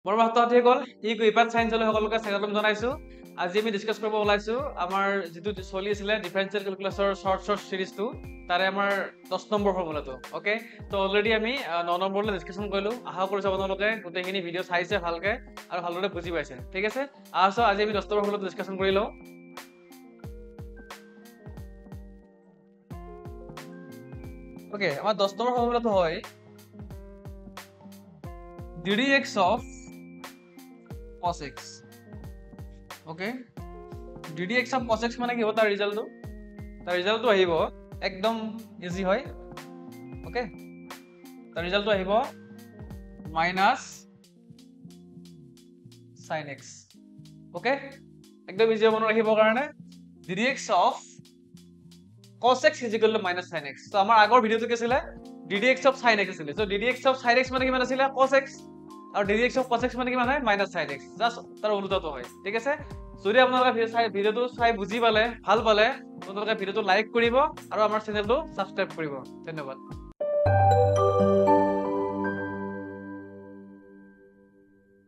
মোৰ মাহটো ঠিক হ'ল ই ইপাত সায়েন্সলৈ সকলোকে স্বাগতম জনাইছো আজি আমি ডিসকাস কৰিব ওলাইছো আমাৰ যেটো চলি আছিল ডিফাৰেন্সিয়েল ক্যালকুলাসৰ শৰ্ট সিৰিজটো তাৰে আমাৰ 10 নম্বৰ ফৰ্মুলাটো ওকে তো অলৰেডি আমি 9 নম্বৰলৈ ডিসকাশন কৰিলো আশা কৰিছো আপোনালোকে গোটেইখিনি ভিডিও চাইছে ভালকে আৰু ভালদৰে বুজি পাইছে ঠিক আছে আছো আজি আমি 10 নম্বৰ ফৰ্মুলাটো ডিসকাশন কৰি লও ওকে আমাৰ 10 নম্বৰ ফৰ্মুলাটো হয় ddx of cos x okay ddx of cos x মানে কি হ'ব তাৰ ৰিজাল্টটো আহিব একদম ইজি হয় ওকে তাৰ ৰিজাল্টটো আহিব মাইনাস sin x ওকে একদম ইজি মনত ৰাখিব কাৰণে ddx of cos x minus sin x তো আমাৰ আগৰ ভিডিওটো কি আছিল ddx of sin x আছিল so ddx of sin x মানে কিমান আছিল cos x আৰু ddx of cos x মানে কিমান হয় minus sin x জাস্ট তাৰ উল্টাটো হয় ঠিক আছে যদি আপোনালোকে ভিডিওটো চাই বুজি পালে ভাল পালে আপোনালোকে ভিডিওটো লাইক কৰিব আৰু আমাৰ চেনেলটো সাবস্ক্ৰাইব কৰিব ধন্যবাদ